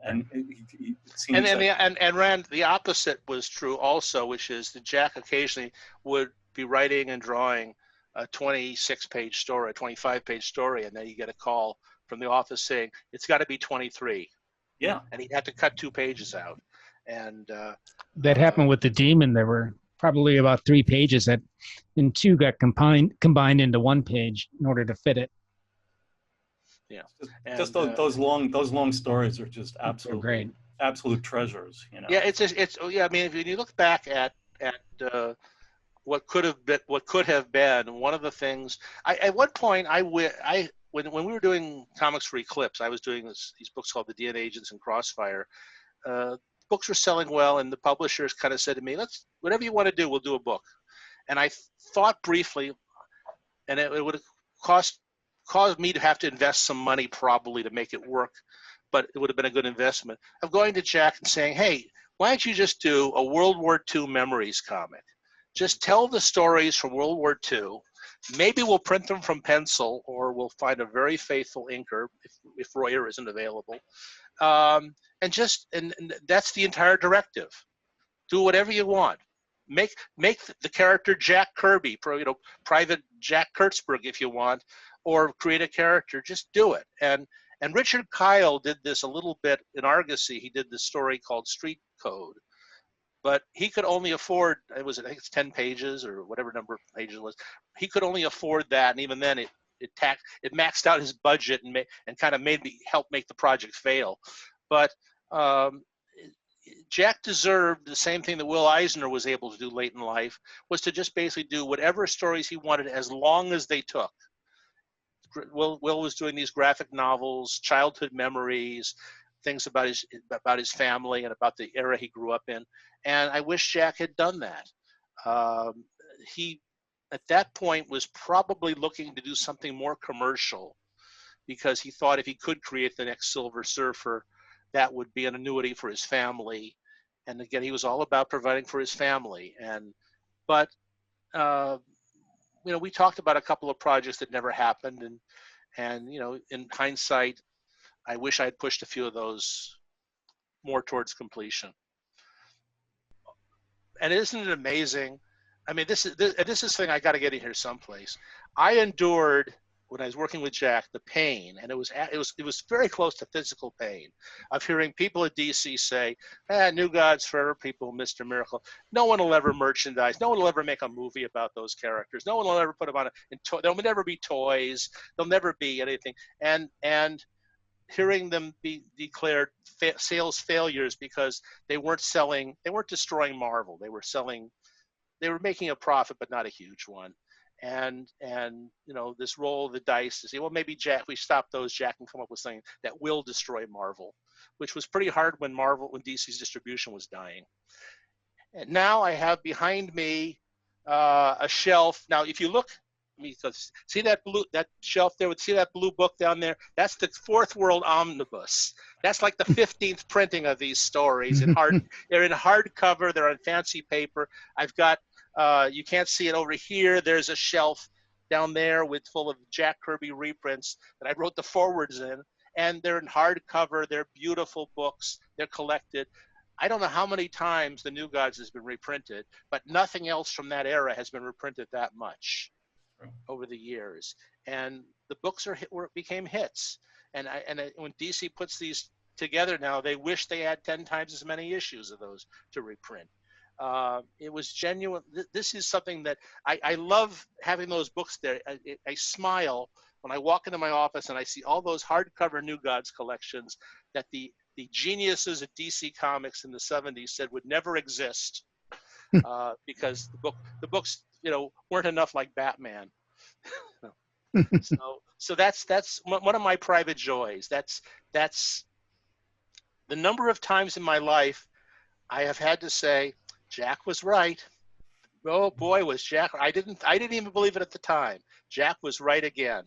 And it seems and Rand, the opposite was true also, which is that Jack occasionally would be writing and drawing a 26-page story, a 25-page story, and then you get a call from the office saying it's got to be 23. Yeah, and he'd have to cut 2 pages out. And that happened with the Demon. There were probably about 3 pages and 2 got combined into 1 page in order to fit it. Yeah, just those long stories are just absolute great, absolute treasures. Yeah, it's I mean, if you look back at what could have been, one of the things at one point when we were doing comics for Eclipse, I was doing these books called The DNA Agents and Crossfire. Books were selling well, and the publishers kind of said to me, "Let's whatever you want to do, we'll do a book." And I thought briefly, and it would have caused me to have to invest some money probably to make it work, but it would have been a good investment, of going to Jack and saying, "Hey, why don't you just do a World War II memories comic? Just tell the stories from World War II. Maybe we'll print them from pencil, or we'll find a very faithful inker if Royer isn't available. And that's the entire directive. Do whatever you want. Make the character Jack Kirby, Private Jack Kurtzberg if you want, or create a character. Just do it." And Richard Kyle did this a little bit in Argosy. He did this story called Street Code, but he could only afford, I think it's 10 pages or whatever number of pages it was. He could only afford that, and even then it maxed out his budget and kind of helped make the project fail. But Jack deserved the same thing that Will Eisner was able to do late in life, was to just basically do whatever stories he wanted as long as they took. Will was doing these graphic novels, childhood memories, things about his family and about the era he grew up in. And I wish Jack had done that. He, at that point, was probably looking to do something more commercial, because he thought if he could create the next Silver Surfer, that would be an annuity for his family. And again, he was all about providing for his family. But we talked about a couple of projects that never happened, and in hindsight, I wish I had pushed a few of those more towards completion. And isn't it amazing? I mean, this is the thing I got to get in here someplace. I endured, when I was working with Jack, the pain, and it was very close to physical pain, of hearing people at DC say, New Gods Forever people, Mr. Miracle. No one will ever merchandise. No one will ever make a movie about those characters. No one will ever put them on there'll never be toys. There'll never be anything. And hearing them be declared sales failures because they weren't destroying Marvel. They were making a profit, but not a huge one. And this roll of the dice to say, well, maybe Jack, we stop those, Jack can come up with something that will destroy Marvel, which was pretty hard when DC's distribution was dying. And now I have behind me a shelf. Now, if you look, see that shelf there? See that blue book down there? That's the Fourth World Omnibus. That's like the 15th printing of these stories in hard. They're in hardcover. They're on fancy paper. I've got. You can't see it over here. There's a shelf down there full of Jack Kirby reprints that I wrote the forwards in, and they're in hardcover. They're beautiful books. They're collected. I don't know how many times the New Gods has been reprinted, but nothing else from that era has been reprinted that much over the years. And the books became hits. And when DC puts these together now, they wish they had 10 times as many issues of those to reprint. It was genuine. This is something that I love having those books there. I smile when I walk into my office and I see all those hardcover New Gods collections that the geniuses at DC Comics in the 70s said would never exist because the books, weren't enough like Batman. So that's one of my private joys. That's the number of times in my life I have had to say, Jack was right. Oh boy, was Jack! I didn't even believe it at the time. Jack was right again,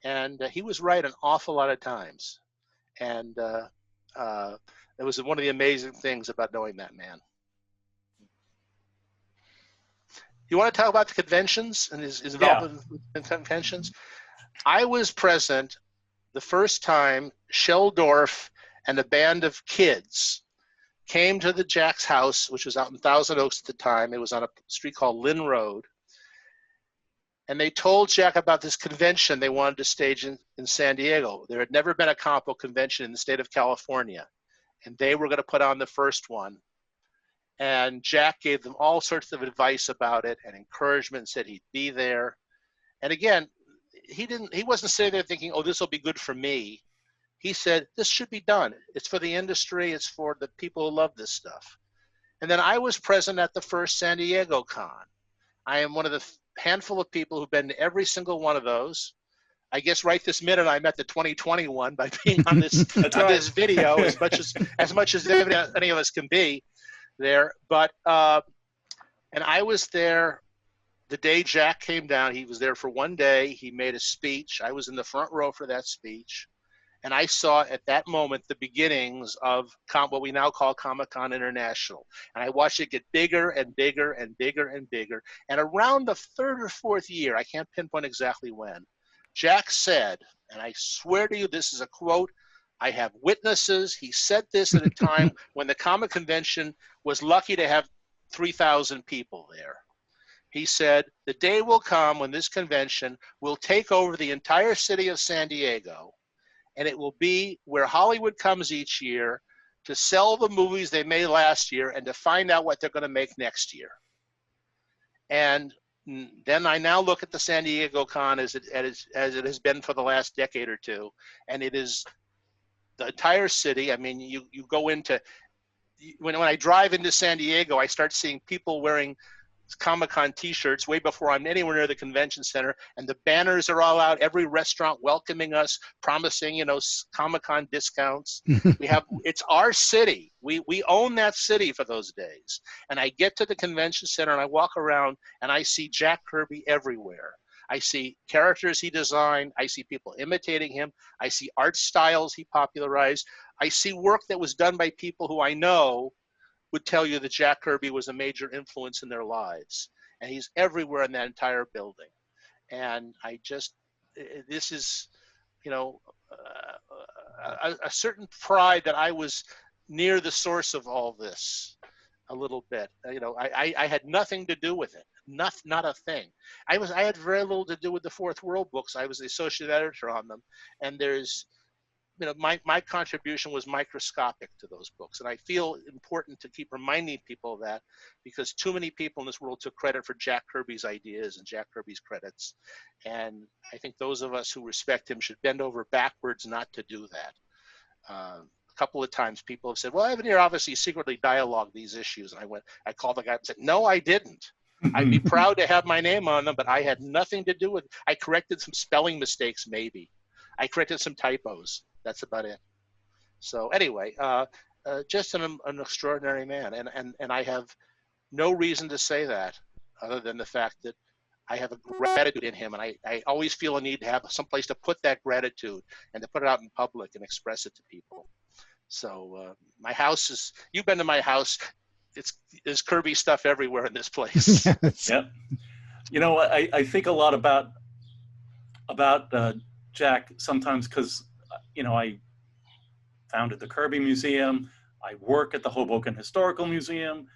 and he was right an awful lot of times. And it was one of the amazing things about knowing that man. You want to talk about the conventions and his involvement in conventions? I was present the first time Sheldorf and a band of kids came to the Jack's house, which was out in Thousand Oaks at the time. It was on a street called Lynn Road. And they told Jack about this convention they wanted to stage in San Diego. There had never been a comic book convention in the state of California. And they were going to put on the first one. And Jack gave them all sorts of advice about it and encouragement, and said he'd be there. And again, he wasn't sitting there thinking, oh, this will be good for me. He said, this should be done. It's for the industry. It's for the people who love this stuff. And then I was present at the first San Diego Con. I am one of the handful of people who've been to every single one of those. I guess right this minute I'm at the 2021 by being on this this video as much as any of us can be there. But and I was there the day Jack came down. He was there for one day. He made a speech. I was in the front row for that speech. And I saw at that moment the beginnings of what we now call Comic-Con International. And I watched it get bigger and bigger and bigger and bigger. And around the third or fourth year, I can't pinpoint exactly when, Jack said, and I swear to you this is a quote, I have witnesses. He said this at a time when the comic convention was lucky to have 3,000 people there. He said, the day will come when this convention will take over the entire city of San Diego. And it will be where Hollywood comes each year to sell the movies they made last year and to find out what they're going to make next year. And then I now look at the San Diego Con as it has been for the last decade or two. And it is the entire city. I mean, you go into, when I drive into San Diego, I start seeing people wearing Comic-Con t-shirts way before I'm anywhere near the convention center, and the banners are all out, every restaurant welcoming us, promising Comic-Con discounts. It's our city. We own that city for those days. And I get to the convention center and I walk around and I see Jack Kirby everywhere. I see characters he designed. I see people imitating him. I see art styles he popularized. I see work that was done by people who I know would tell you that Jack Kirby was a major influence in their lives. And he's everywhere in that entire building. And this is, a certain pride that I was near the source of all this a little bit. I had nothing to do with it, not a thing. I had very little to do with the Fourth World books. I was the associate editor on them. And there's, my contribution was microscopic to those books. And I feel important to keep reminding people of that, because too many people in this world took credit for Jack Kirby's ideas and Jack Kirby's credits. And I think those of us who respect him should bend over backwards not to do that. A couple of times people have said, well, Evanier obviously secretly dialogued these issues. And I called the guy and said, no, I didn't. I'd be proud to have my name on them, but I had nothing to do with it. I corrected some spelling mistakes, maybe. I corrected some typos. That's about it. So anyway, just an extraordinary man. And I have no reason to say that other than the fact that I have a gratitude in him. And I always feel a need to have some place to put that gratitude and to put it out in public and express it to people. So my house is, you've been to my house. There's Kirby stuff everywhere in this place. Yep. I think a lot about Jack sometimes because, I founded the Kirby Museum. I work at the Hoboken Historical Museum.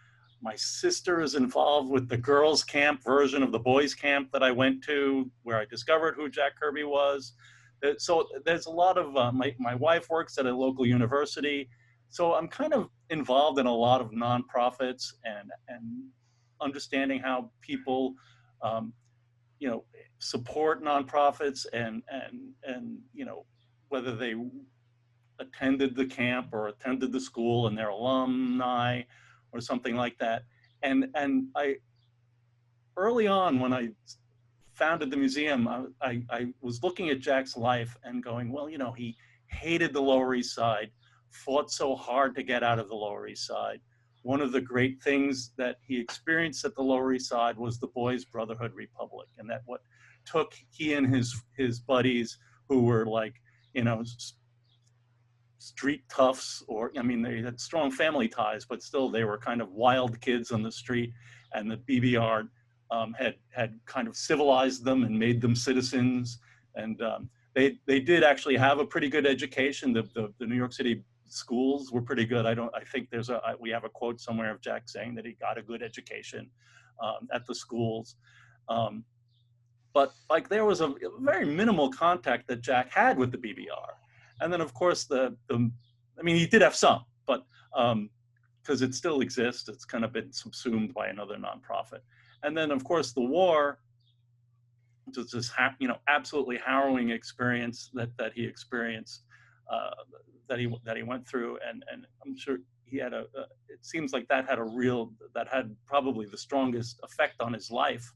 My sister is involved with the girls' camp version of the boys' camp that I went to, where I discovered who Jack Kirby was. So there's a lot of, my wife works at a local university. So I'm kind of involved in a lot of nonprofits and understanding how people you know, support nonprofits and you know, whether they attended the camp or attended the school and their alumni or something like that. And I, early on when I founded the museum, I was looking at Jack's life and going, well, you know, he hated the Lower East Side, fought so hard to get out of the Lower East Side. One of the great things that he experienced at the Lower East Side was the Boys Brotherhood Republic, and that what took he and his buddies who were like, you know, street toughs, or I mean, they had strong family ties, but still they were kind of wild kids on the street, and the BBR had kind of civilized them and made them citizens, and they did actually have a pretty good education. The New York City schools were pretty good. I think we have a quote somewhere of Jack saying that he got a good education at the schools. But like there was a very minimal contact that Jack had with the BBR. And then of course I mean, he did have some, but because it still exists, it's kind of been subsumed by another nonprofit. And then of course the war, which was this you know, absolutely harrowing experience that he experienced, that he went through, and I'm sure he had it seems like that had probably the strongest effect on his life,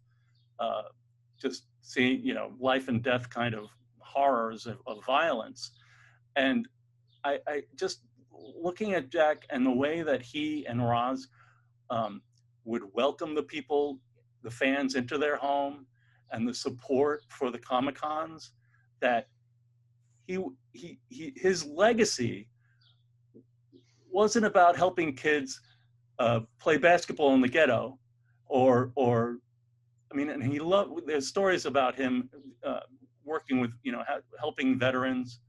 just seeing, you know, life and death kind of horrors of violence. And I just looking at Jack and the way that he and Roz would welcome the people, the fans, into their home, and the support for the Comic-Cons, that his legacy wasn't about helping kids play basketball in the ghetto, or I mean, and there's stories about him working with, you know, helping veterans,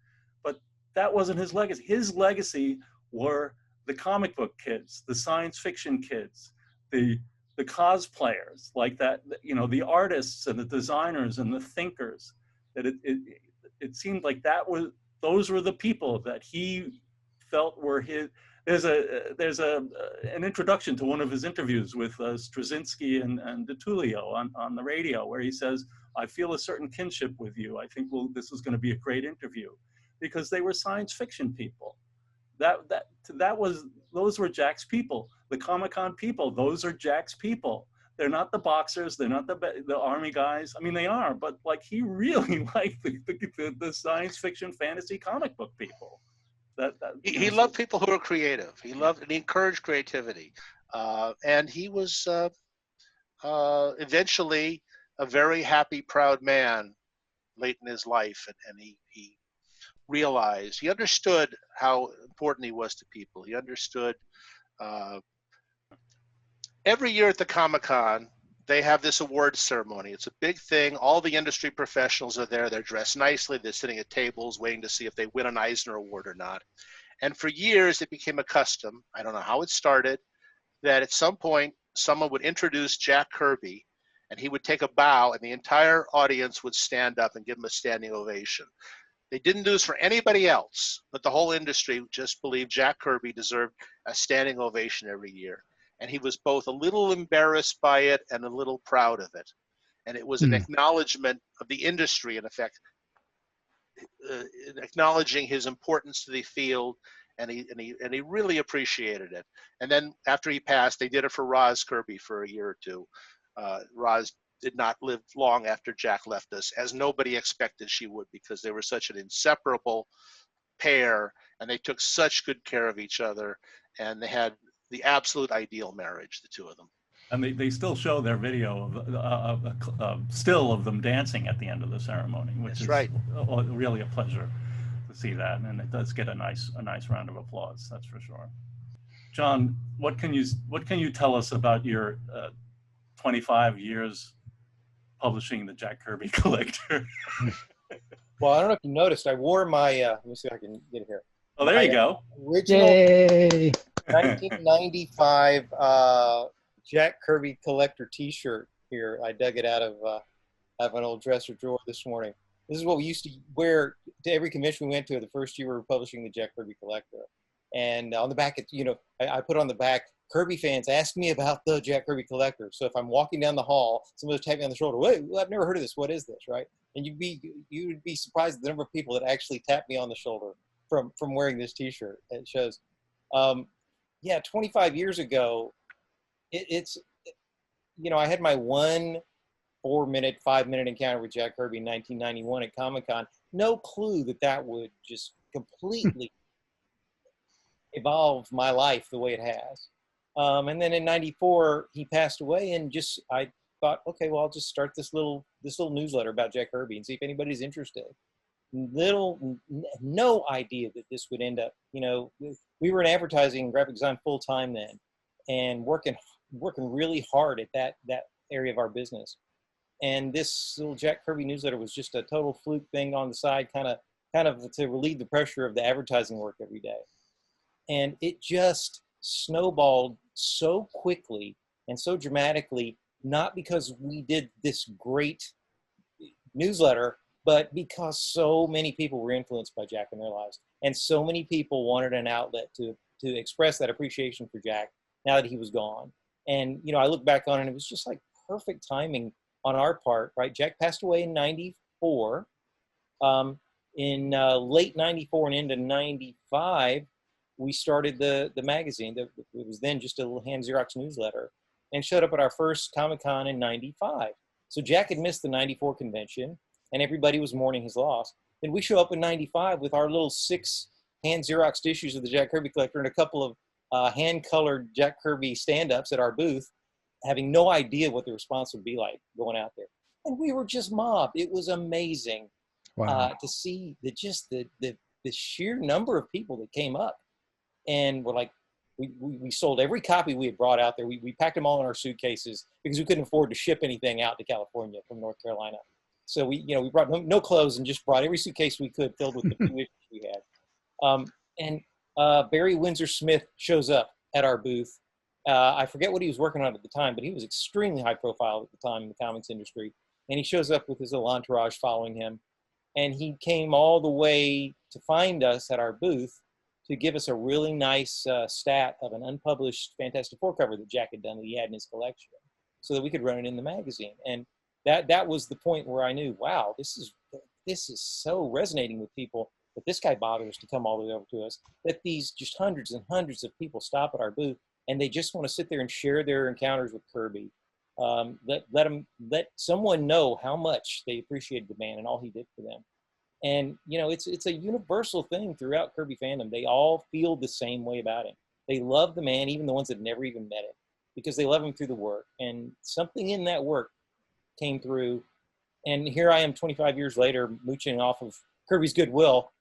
but that wasn't his legacy. His legacy were the comic book kids, the science fiction kids, the cosplayers, like that, you know, the artists and the designers and the thinkers. That it seemed like those were the people that he felt were his. There's an introduction to one of his interviews with Straczynski and DiTullio on the radio, where he says, "I feel a certain kinship with you. I think this is going to be a great interview," because they were science fiction people. Those were Jack's people. The Comic-Con people, those are Jack's people. They're not the boxers. They're not the army guys. I mean, they are, but like he really liked the science fiction, fantasy, comic book people. He loved people who were creative. He encouraged creativity, and he was eventually a very happy, proud man late in his life, and he realized, he understood how important he was to people. He understood. Every year at the Comic-Con, they have this awards ceremony. It's a big thing. All the industry professionals are there. They're dressed nicely. They're sitting at tables waiting to see if they win an Eisner Award or not. And for years, it became a custom, I don't know how it started, that at some point, someone would introduce Jack Kirby, and he would take a bow, and the entire audience would stand up and give him a standing ovation. They didn't do this for anybody else, but the whole industry just believed Jack Kirby deserved a standing ovation every year. And he was both a little embarrassed by it and a little proud of it. And it was an acknowledgement of the industry, in effect, acknowledging his importance to the field, and he really appreciated it. And then after he passed, they did it for Roz Kirby for a year or two. Roz did not live long after Jack left us, as nobody expected she would, because they were such an inseparable pair, and they took such good care of each other, and they had the absolute ideal marriage, the two of them. And they still show their video of still of them dancing at the end of the ceremony, which That's is right. Really a pleasure to see that, and it does get a nice round of applause, that's for sure. John, what can you tell us about your 25 years publishing the Jack Kirby Collector? Well, I don't know if you noticed, I wore my, let me see if I can get it here. Oh, there you go. Original Yay! 1995 Jack Kirby Collector t-shirt here. I dug it out of an old dresser drawer this morning. This is what we used to wear to every convention we went to the first year we were publishing the Jack Kirby Collector. And on the back, I put on the back, Kirby fans, ask me about the Jack Kirby collector. So if I'm walking down the hall, someone will tap me on the shoulder. Wait, well, I've never heard of this. What is this, right? And you would be surprised at the number of people that actually tap me on the shoulder from wearing this T-shirt. It shows, 25 years ago, I had my 4-minute, 5-minute encounter with Jack Kirby in 1991 at Comic-Con. No clue that would just completely evolve my life the way it has. And then in '94, he passed away, and I thought, okay, well, I'll just start this little newsletter about Jack Kirby and see if anybody's interested. No idea that this would end up, we were in advertising and graphic design full time then, and working really hard at that area of our business. And this little Jack Kirby newsletter was just a total fluke thing on the side, kind of to relieve the pressure of the advertising work every day. And it just snowballed so quickly and so dramatically, not because we did this great newsletter, but because so many people were influenced by Jack in their lives. And so many people wanted an outlet to express that appreciation for Jack now that he was gone. And, I look back on it, and it was just like perfect timing on our part, right? Jack passed away in '94. In late '94 and into '95, we started the magazine. It was then just a little hand Xerox newsletter, and showed up at our first Comic-Con in '95. So Jack had missed the '94 convention, and everybody was mourning his loss. Then we show up in '95 with our little 6 hand Xeroxed issues of the Jack Kirby collector and a couple of hand-colored Jack Kirby stand-ups at our booth, having no idea what the response would be like going out there. And we were just mobbed. It was amazing. Wow. To see the sheer number of people that came up. And we're like, we sold every copy we had brought out there. We packed them all in our suitcases because we couldn't afford to ship anything out to California from North Carolina. So we brought no clothes and just brought every suitcase we could filled with the few issues we had. And Barry Windsor Smith shows up at our booth. I forget what he was working on at the time, but he was extremely high profile at the time in the comics industry. And he shows up with his little entourage following him. And he came all the way to find us at our booth to give us a really nice stat of an unpublished Fantastic Four cover that Jack had done that he had in his collection, so that we could run it in the magazine. And that was the point where I knew, wow, this is so resonating with people that this guy bothers to come all the way over to us, that these just hundreds and hundreds of people stop at our booth and they just want to sit there and share their encounters with Kirby. Let someone know how much they appreciated the man and all he did for them. And, it's a universal thing throughout Kirby fandom. They all feel the same way about him. They love the man, even the ones that never even met him, because they love him through the work. And something in that work came through. And here I am 25 years later, mooching off of Kirby's goodwill,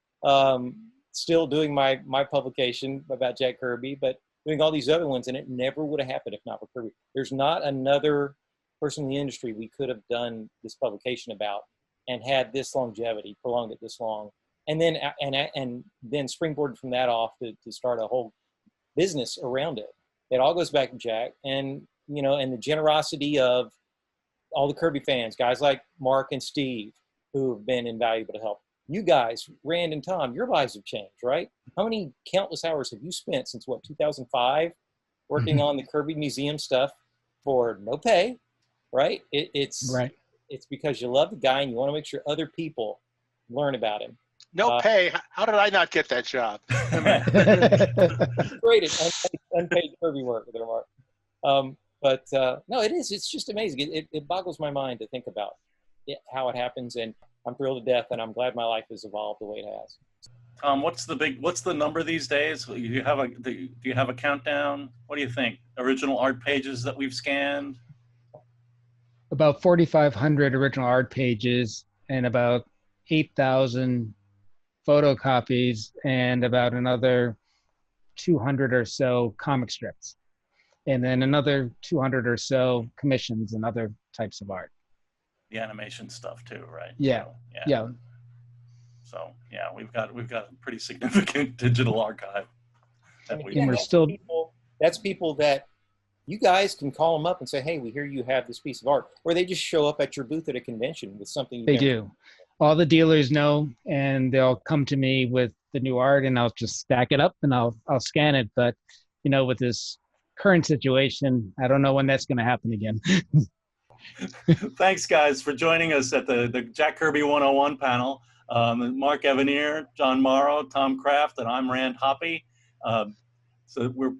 still doing my publication about Jack Kirby, but doing all these other ones. And it never would have happened if not for Kirby. There's not another person in the industry we could have done this publication about and had this longevity, prolonged it this long, and then springboarded from that off to start a whole business around it. It all goes back to Jack, and and the generosity of all the Kirby fans, guys like Mark and Steve, who have been invaluable to help. You guys, Rand and Tom, your lives have changed, right? How many countless hours have you spent since 2005, working on the Kirby Museum stuff for no pay, right? It's right. It's because you love the guy and you want to make sure other people learn about him. No pay. How did I not get that job? Great at unpaid Kirby work there, Mark. No, it is. It's just amazing. It boggles my mind to think about how it happens, and I'm thrilled to death, and I'm glad my life has evolved the way it has. Tom, what's the number these days? Do you have a countdown? What do you think? Original art pages that we've scanned? About 4,500 original art pages and about 8,000 photocopies and about another 200 or so comic strips, and then another 200 or so commissions and other types of art. The animation stuff too, right? Yeah. So we've got a pretty significant digital archive. That's people that you guys can call them up and say, hey, we hear you have this piece of art. Or they just show up at your booth at a convention with something. They do. All the dealers know, and they'll come to me with the new art and I'll just stack it up and I'll scan it. But, you know, with this current situation, I don't know when that's going to happen again. Thanks, guys, for joining us at the Jack Kirby 101 panel. Mark Evanier, John Morrow, Tom Kraft, and I'm Rand Hoppe. So we're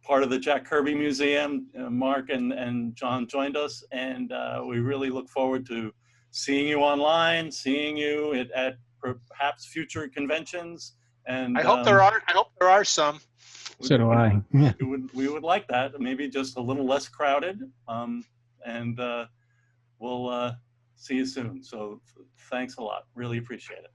part of the Jack Kirby Museum. Mark and John joined us, and we really look forward to seeing you online, seeing you at perhaps future conventions. And I hope there are some. So do I. We would like that. Maybe just a little less crowded. And we'll see you soon. So thanks a lot. Really appreciate it.